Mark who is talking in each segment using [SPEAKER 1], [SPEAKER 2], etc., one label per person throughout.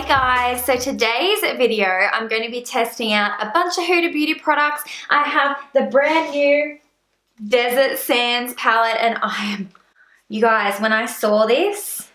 [SPEAKER 1] Hey guys, so today's video I'm going to be testing out a bunch of Huda Beauty products. I have the brand new Desert Sands palette and you guys, when I saw this,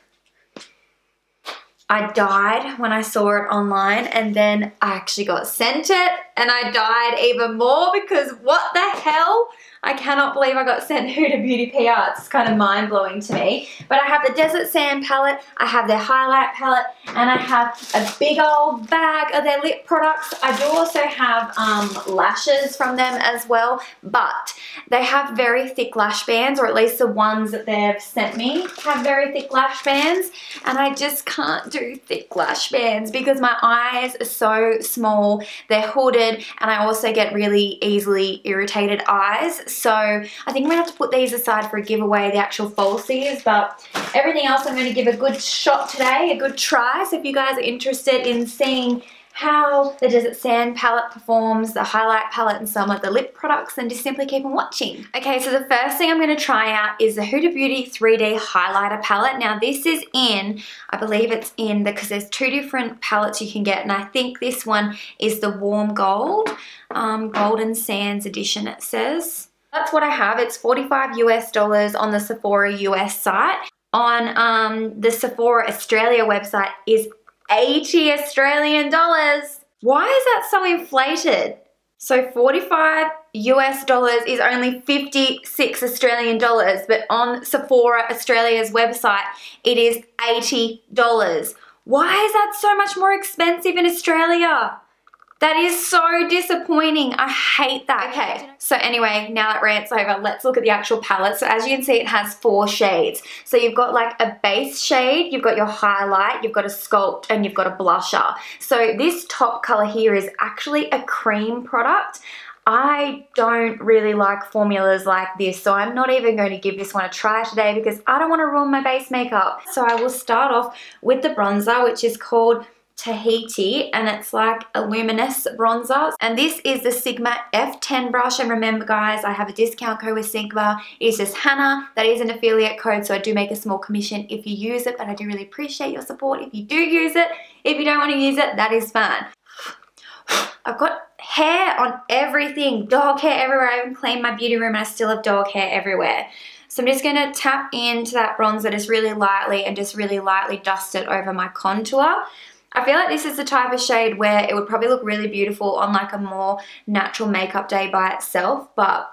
[SPEAKER 1] I died when I saw it online, and then I actually got sent it and I died even more because what the hell? I cannot believe I got sent Huda Beauty PR. It's kind of mind-blowing to me. But I have the Desert Sand palette, I have their highlight palette, and I have a big old bag of their lip products. I do also have lashes from them as well, but they have very thick lash bands, or at least the ones that they've sent me have very thick lash bands, and I just can't do thick lash bands because my eyes are so small, they're hooded, and I also get really easily irritated eyes. So I think I'm going to have to put these aside for a giveaway, the actual falsies, but everything else I'm going to give a good shot today, a good try. So if you guys are interested in seeing how the Desert Sand palette performs, the highlight palette, and some of the lip products, then just simply keep on watching. Okay, so the first thing I'm going to try out is the Huda Beauty 3D highlighter palette. Now this is in, I believe it's in, because there's two different palettes you can get, and I think this one is the warm gold, Golden Sands edition it says. That's what I have. It's $45 US on the Sephora US site. On the Sephora Australia website is 80 Australian dollars. Why is that so inflated? So $45 US is only 56 Australian dollars, but on Sephora Australia's website it is $80. Why is that so much more expensive in Australia? That is so disappointing. I hate that. Okay, so anyway, now that rant's over, let's look at the actual palette. So as you can see, it has 4 shades. So you've got like a base shade, you've got your highlight, you've got a sculpt, and you've got a blusher. So this top color here is actually a cream product. I don't really like formulas like this, so I'm not even going to give this one a try today because I don't want to ruin my base makeup. So I will start off with the bronzer, which is called Tahiti, and it's like a luminous bronzer, and this is the Sigma F10 brush. And remember guys, I have a discount code with Sigma. It's just Hannah. That is an affiliate code, so I do make a small commission if you use it, but I do really appreciate your support if you do use it. If you don't want to use it, that is fine. I've got hair on everything, dog hair everywhere. I even cleaned my beauty room and I still have dog hair everywhere. So I'm just going to tap into that bronzer just really lightly and just really lightly dust it over my contour. I feel like this is the type of shade where it would probably look really beautiful on like a more natural makeup day by itself, but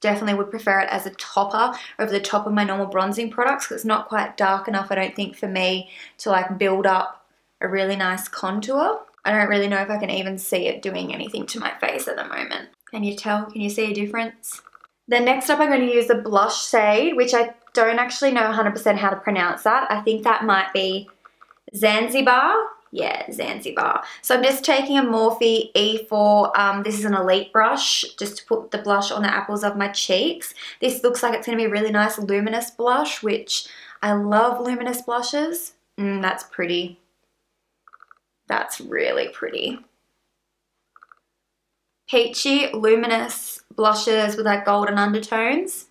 [SPEAKER 1] definitely would prefer it as a topper over the top of my normal bronzing products because it's not quite dark enough, I don't think, for me to like build up a really nice contour. I don't really know if I can even see it doing anything to my face at the moment. Can you tell? Can you see a difference? Then next up I'm going to use the blush shade, which I don't actually know 100% how to pronounce that. I think that might be Zanzibar. Yeah, Zanzibar. So I'm just taking a Morphe E4, this is an Elite brush, just to put the blush on the apples of my cheeks. This looks like it's going to be a really nice luminous blush, which I love luminous blushes. That's pretty. That's really pretty. Peachy, luminous blushes with like golden undertones.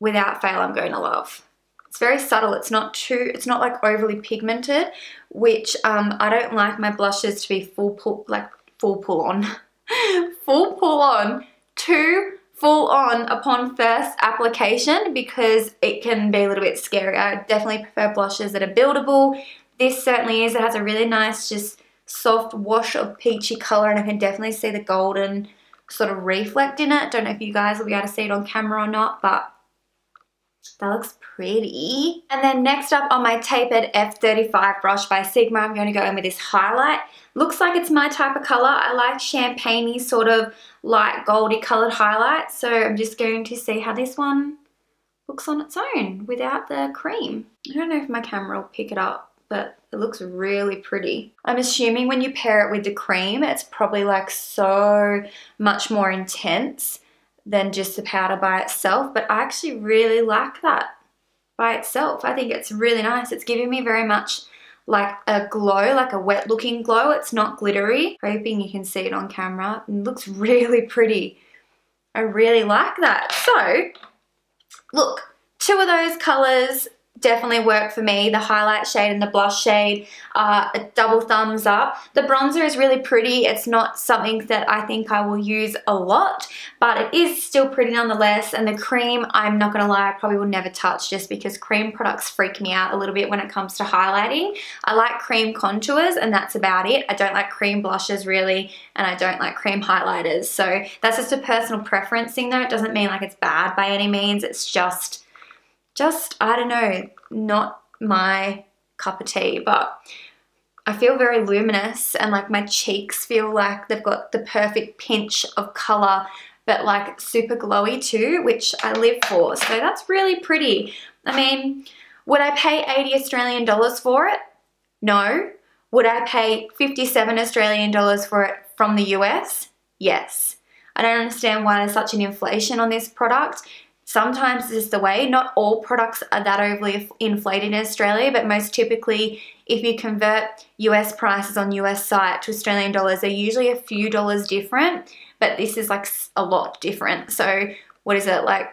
[SPEAKER 1] Without fail, I'm going to love. It's very subtle. It's not like overly pigmented, which I don't like my blushes to be full pull on, too full on upon first application because it can be a little bit scary. I definitely prefer blushes that are buildable. This certainly is. It has a really nice, just soft wash of peachy color, and I can definitely see the golden sort of reflect in it. Don't know if you guys will be able to see it on camera or not, but that looks pretty. And then next up on my tapered F35 brush by Sigma, I'm going to go in with this highlight. Looks like it's my type of color. I like champagne-y sort of light goldy colored highlight. So I'm just going to see how this one looks on its own without the cream. I don't know if my camera will pick it up, but it looks really pretty. I'm assuming when you pair it with the cream, it's probably like so much more intense than just the powder by itself, but I actually really like that by itself. I think it's really nice. It's giving me very much like a glow, like a wet looking glow. It's not glittery. Hoping you can see it on camera. It looks really pretty. I really like that. So look, 2 of those colors definitely work for me. The highlight shade and the blush shade are a double thumbs up. The bronzer is really pretty. It's not something that I think I will use a lot, but it is still pretty nonetheless. And the cream, I'm not gonna lie, I probably will never touch, just because cream products freak me out a little bit when it comes to highlighting. I like cream contours and that's about it. I don't like cream blushes really, and I don't like cream highlighters. So that's just a personal preference thing though. It doesn't mean like it's bad by any means. It's just, I don't know, not my cup of tea, but I feel very luminous and like my cheeks feel like they've got the perfect pinch of color, but like super glowy too, which I live for. So that's really pretty. I mean, would I pay 80 Australian dollars for it? No. Would I pay 57 Australian dollars for it from the US? Yes. I don't understand why there's such an inflation on this product. Sometimes this is the way. Not all products are that overly inflated in Australia, but most typically, if you convert US prices on US site to Australian dollars, they're usually a few dollars different, but this is like a lot different. So what is it, like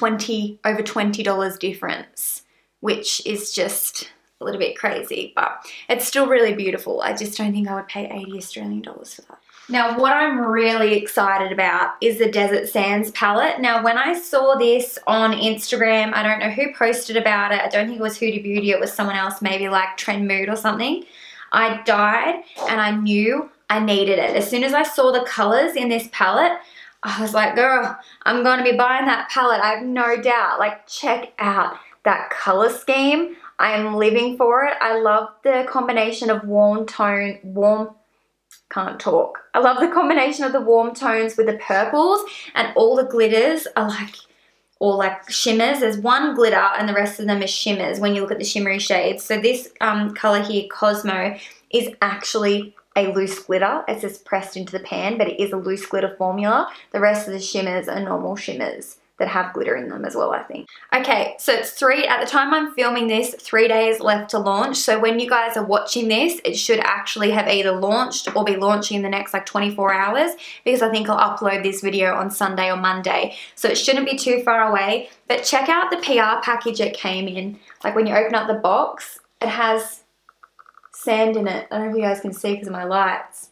[SPEAKER 1] over $20 difference, which is just a little bit crazy, but it's still really beautiful. I just don't think I would pay 80 Australian dollars for that. Now, what I'm really excited about is the Desert Sands palette. Now, when I saw this on Instagram, I don't know who posted about it. I don't think it was Huda Beauty. It was someone else, maybe like Trend Mood or something. I died and I knew I needed it. As soon as I saw the colors in this palette, I was like, girl, I'm going to be buying that palette. I have no doubt. Like, check out that color scheme. I am living for it. I love the combination of I love the combination of the warm tones with the purples, and all the glitters are like, or like shimmers. There's one glitter and the rest of them are shimmers when you look at the shimmery shades. So this color here, Cosmo, is actually a loose glitter. It's just pressed into the pan, but it is a loose glitter formula. The rest of the shimmers are normal shimmers that have glitter in them as well, I think. Okay, so it's at the time I'm filming this, 3 days left to launch. So when you guys are watching this, it should actually have either launched or be launching in the next like 24 hours, because I think I'll upload this video on Sunday or Monday. So it shouldn't be too far away, but check out the PR package it came in. Like when you open up the box, it has sand in it. I don't know if you guys can see because of my lights.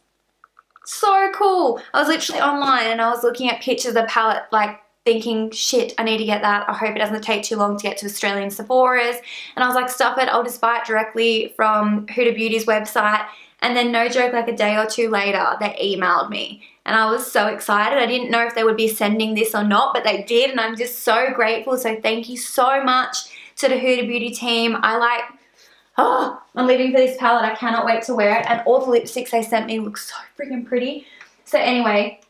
[SPEAKER 1] So cool. I was literally online and I was looking at pictures of the palette, like thinking, shit, I need to get that. I hope it doesn't take too long to get to Australian Sephora's. And I was like, stuff it, I'll just buy it directly from Huda Beauty's website. And then no joke, like a day or two later, they emailed me. And I was so excited. I didn't know if they would be sending this or not, but they did. And I'm just so grateful. So thank you so much to the Huda Beauty team. I'm living for this palette. I cannot wait to wear it. And all the lipsticks they sent me look so freaking pretty. So anyway,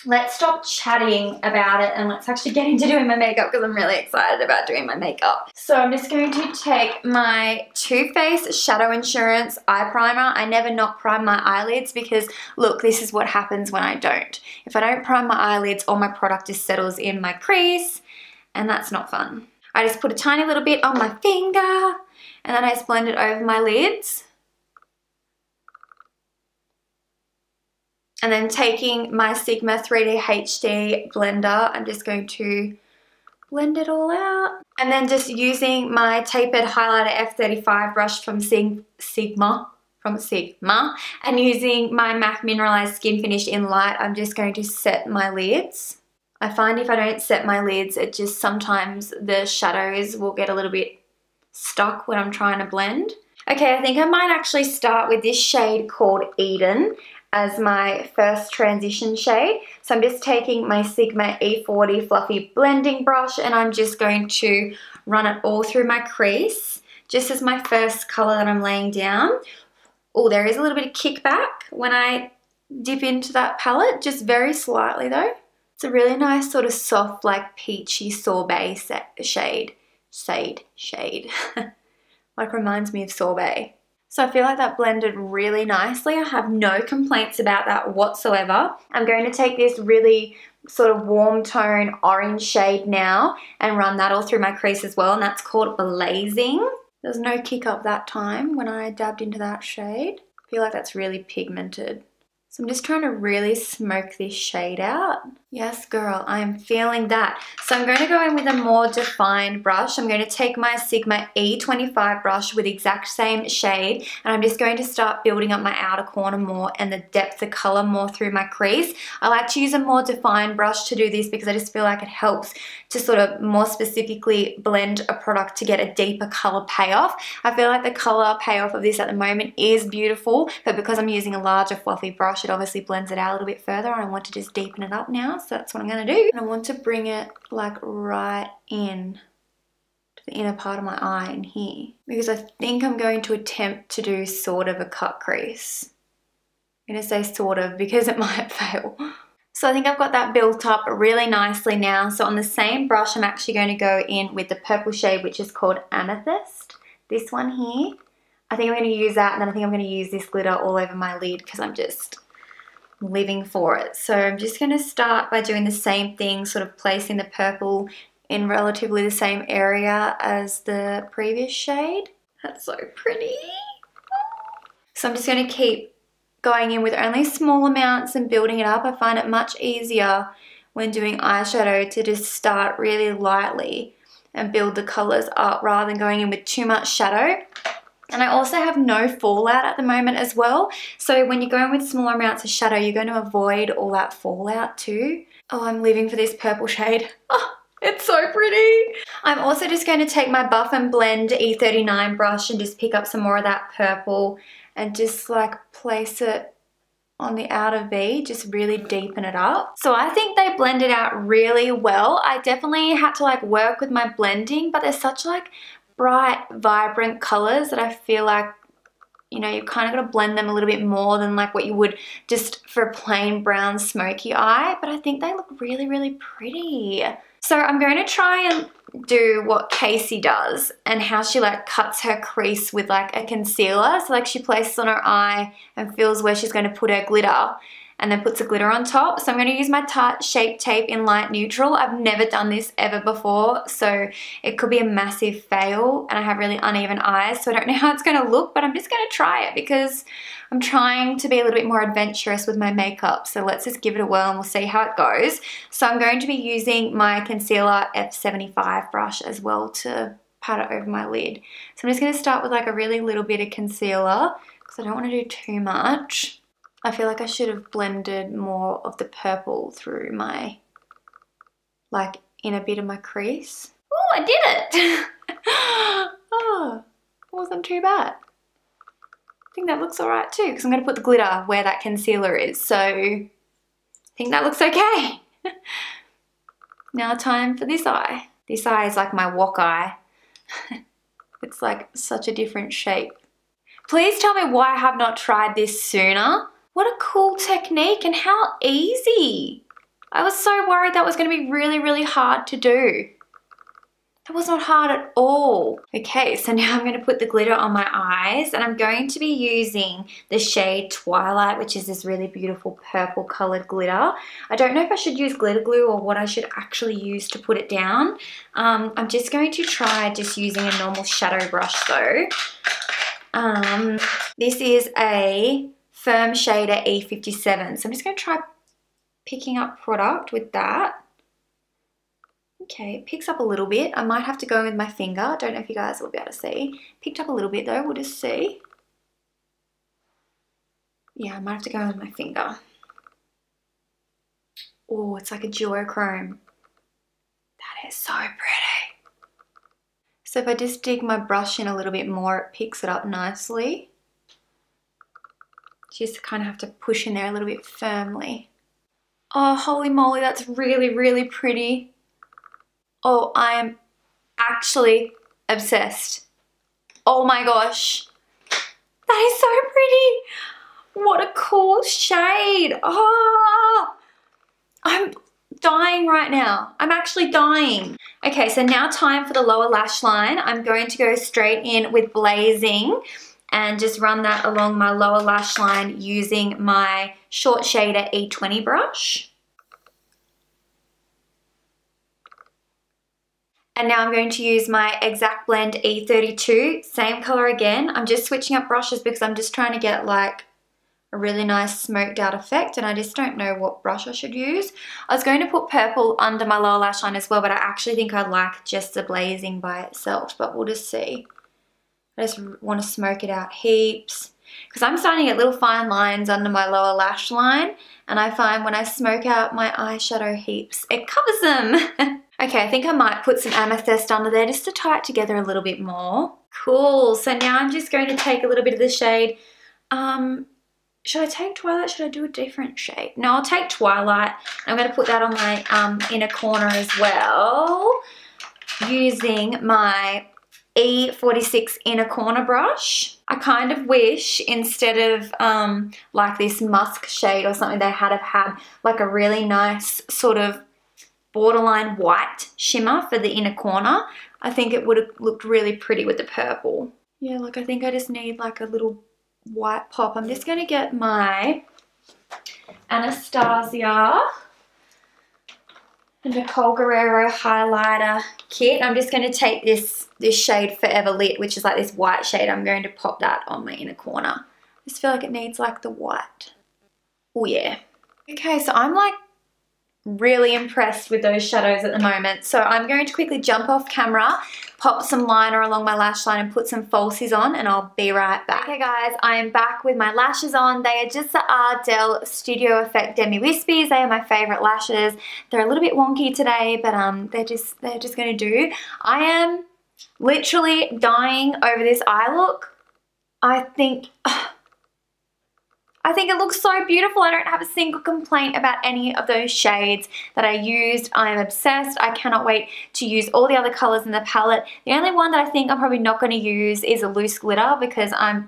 [SPEAKER 1] let's stop chatting about it and let's actually get into doing my makeup, because I'm really excited about doing my makeup. So I'm just going to take my Too Faced Shadow Insurance Eye Primer. I never not prime my eyelids because, look, this is what happens when I don't. If I don't prime my eyelids, all my product just settles in my crease, and that's not fun. I just put a tiny little bit on my finger, and then I just blend it over my lids. And then taking my Sigma 3D HD blender, I'm just going to blend it all out. And then just using my tapered highlighter F35 brush from Sigma, and using my MAC Mineralized Skin Finish in Light, I'm just going to set my lids. I find if I don't set my lids, it just sometimes the shadows will get a little bit stuck when I'm trying to blend. Okay, I think I might actually start with this shade called Eden as my first transition shade. So I'm just taking my Sigma E40 fluffy blending brush and I'm just going to run it all through my crease, just as my first color that I'm laying down. Oh, there is a little bit of kickback when I dip into that palette, just very slightly though. It's a really nice sort of soft, like peachy sorbet shade. Like reminds me of sorbet. So I feel like that blended really nicely. I have no complaints about that whatsoever. I'm going to take this really sort of warm tone orange shade now and run that all through my crease as well, and that's called Blazing. There was no kick up that time when I dabbed into that shade. I feel like that's really pigmented. So I'm just trying to really smoke this shade out. Yes, girl, I'm feeling that. So I'm going to go in with a more defined brush. I'm going to take my Sigma E25 brush with the exact same shade, and I'm just going to start building up my outer corner more and the depth of color more through my crease. I like to use a more defined brush to do this because I just feel like it helps to sort of more specifically blend a product to get a deeper color payoff. I feel like the color payoff of this at the moment is beautiful, but because I'm using a larger fluffy brush, it obviously blends it out a little bit further, and I want to just deepen it up now. So that's what I'm going to do. And I want to bring it like right in to the inner part of my eye in here, because I think I'm going to attempt to do sort of a cut crease. I'm going to say sort of because it might fail. So I think I've got that built up really nicely now. So on the same brush, I'm actually going to go in with the purple shade, which is called Amethyst. This one here. I think I'm going to use that, and then I think I'm going to use this glitter all over my lid because I'm just living for it. So I'm just going to start by doing the same thing, sort of placing the purple in relatively the same area as the previous shade. That's so pretty. So I'm just going to keep going in with only small amounts and building it up. I find it much easier when doing eyeshadow to just start really lightly and build the colors up rather than going in with too much shadow. And I also have no fallout at the moment as well. So when you're going with smaller amounts of shadow, you're going to avoid all that fallout too. Oh, I'm living for this purple shade. Oh, it's so pretty. I'm also just going to take my Buff and Blend E39 brush and just pick up some more of that purple and just like place it on the outer V, just really deepen it up. So I think they blended out really well. I definitely had to like work with my blending, but there's such like bright, vibrant colors that I feel like, you know, you kind of got to blend them a little bit more than like what you would just for a plain brown smoky eye, but I think they look really, really pretty. So I'm going to try and do what Casey does and how she like cuts her crease with like a concealer. So like she places on her eye and feels where she's going to put her glitter and then puts a glitter on top. So I'm going to use my Tarte Shape Tape in light neutral. I've never done this ever before, so it could be a massive fail, and I have really uneven eyes, so I don't know how it's going to look, but I'm just going to try it because I'm trying to be a little bit more adventurous with my makeup. So let's just give it a whirl and we'll see how it goes. So I'm going to be using my concealer F75 brush as well to pat it over my lid. So I'm just going to start with like a really little bit of concealer because I don't want to do too much. I feel like I should have blended more of the purple through my, like, inner bit of my crease. Oh, I did it! Oh, it wasn't too bad. I think that looks alright too, because I'm going to put the glitter where that concealer is, so I think that looks okay. Now time for this eye. This eye is like my wok eye. It's like such a different shape. Please tell me why I have not tried this sooner. What a cool technique and how easy. I was so worried that was going to be really, really hard to do. That was not hard at all. Okay, so now I'm going to put the glitter on my eyes, and I'm going to be using the shade Twilight, which is this really beautiful purple colored glitter. I don't know if I should use glitter glue or what I should actually use to put it down. I'm just going to try just using a normal shadow brush though. This is a Firm Shader E57, so I'm just going to try picking up product with that. Okay, it picks up a little bit. I might have to go with my finger. Don't know if you guys will be able to see. Picked up a little bit though, we'll just see. Yeah, I might have to go with my finger. Oh, it's like a duochrome. That is so pretty. So if I just dig my brush in a little bit more, it picks it up nicely. Just kind of have to push in there a little bit firmly. Oh, holy moly, that's really, really pretty. Oh, I am actually obsessed. Oh my gosh. That is so pretty. What a cool shade. Oh, I'm dying right now. I'm actually dying. Okay, so now time for the lower lash line. I'm going to go straight in with Blazing and just run that along my lower lash line using my Short Shader E20 brush. And now I'm going to use my Exact Blend E32, same color again. I'm just switching up brushes because I'm just trying to get like a really nice smoked out effect, and I just don't know what brush I should use. I was going to put purple under my lower lash line as well, but I actually think I like just the blazing by itself, but we'll just see. I just want to smoke it out heaps because I'm starting to get little fine lines under my lower lash line, and I find when I smoke out my eyeshadow heaps, it covers them. Okay, I think I might put some amethyst under there just to tie it together a little bit more. Cool, so now I'm just going to take a little bit of the shade. Should I take Twilight? Should I do a different shade? No, I'll take Twilight. I'm going to put that on my inner corner as well, using my E46 inner corner brush. I kind of wish instead of like this musk shade or something, they had like a really nice sort of borderline white shimmer for the inner corner. I think it would have looked really pretty with the purple. Yeah, like I think I just need like a little white pop. I'm just going to get my Anastasia and Nicole Guerrero highlighter kit. I'm just going to take this shade Forever Lit, which is like this white shade. I'm going to pop that on my inner corner. I just feel like it needs like the white. Oh yeah. Okay, so I'm like really impressed with those shadows at the moment. So I'm going to quickly jump off camera, pop some liner along my lash line and put some falsies on, and I'll be right back. Okay guys, I am back with my lashes on. They are just the Ardell Studio Effect Demi Wispies. They are my favourite lashes. They're a little bit wonky today, but they're just going to do. I am literally dying over this eye look. I think it looks so beautiful. I don't have a single complaint about any of those shades that I used. I am obsessed. I cannot wait to use all the other colors in the palette. The only one that I think I'm probably not going to use is a loose glitter, because I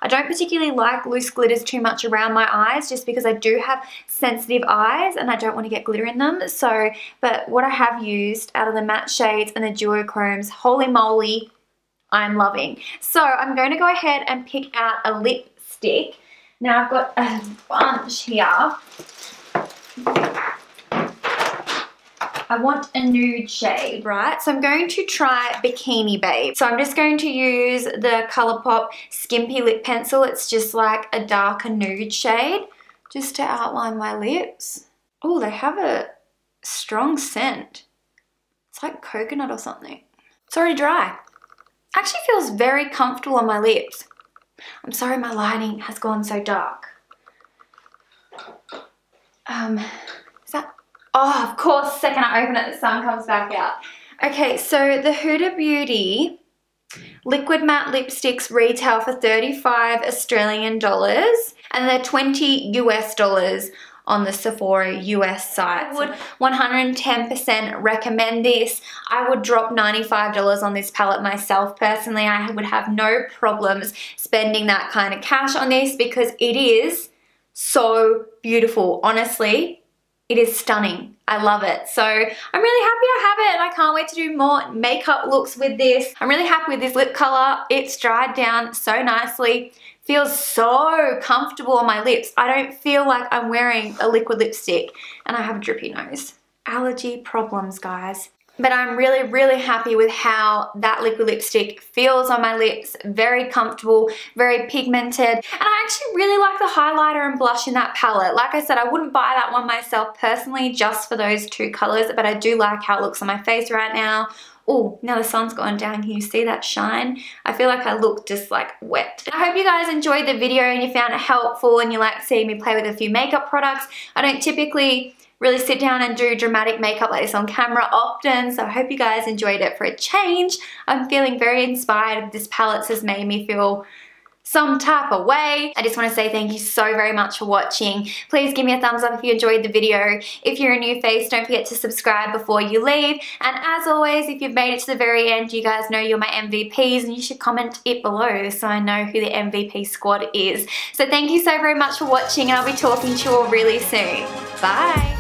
[SPEAKER 1] don't particularly like loose glitters too much around my eyes, just because I do have sensitive eyes and I don't want to get glitter in them. So, but what I have used out of the matte shades and the duochromes, holy moly, I'm loving. So I'm going to go ahead and pick out a lipstick. Now I've got a bunch here. I want a nude shade, right? So I'm going to try Bikini Babe. So I'm just going to use the ColourPop Skimpy Lip Pencil. It's just like a darker nude shade, just to outline my lips. Oh, they have a strong scent. It's like coconut or something. It's already dry. Actually feels very comfortable on my lips. I'm sorry my lighting has gone so dark. Is that? Oh, of course, the second I open it, the sun comes back out. Okay, so the Huda Beauty Liquid Matte Lipsticks retail for 35 Australian dollars, and they're $20 US on the Sephora US site. I would 110% recommend this. I would drop $95 on this palette myself personally. I would have no problems spending that kind of cash on this, because it is so beautiful. Honestly, it is stunning. I love it. So I'm really happy I have it, and I can't wait to do more makeup looks with this. I'm really happy with this lip color. It's dried down so nicely. Feels so comfortable on my lips. I don't feel like I'm wearing a liquid lipstick, and I have a drippy nose. Allergy problems, guys. But I'm really, really happy with how that liquid lipstick feels on my lips. Very comfortable, very pigmented. And I actually really like the highlighter and blush in that palette. Like I said, I wouldn't buy that one myself personally just for those two colors, but I do like how it looks on my face right now. Oh, now the sun's gone down. Can you see that shine? I feel like I look just like wet. I hope you guys enjoyed the video and you found it helpful and you like seeing me play with a few makeup products. I don't typically really sit down and do dramatic makeup like this on camera often, so I hope you guys enjoyed it for a change. I'm feeling very inspired. This palette has made me feel some type of way. I just want to say thank you so very much for watching. Please give me a thumbs up if you enjoyed the video. If you're a new face, don't forget to subscribe before you leave. And as always, if you've made it to the very end, you guys know you're my MVPs, and you should comment it below so I know who the MVP squad is. So thank you so very much for watching, and I'll be talking to you all really soon. Bye!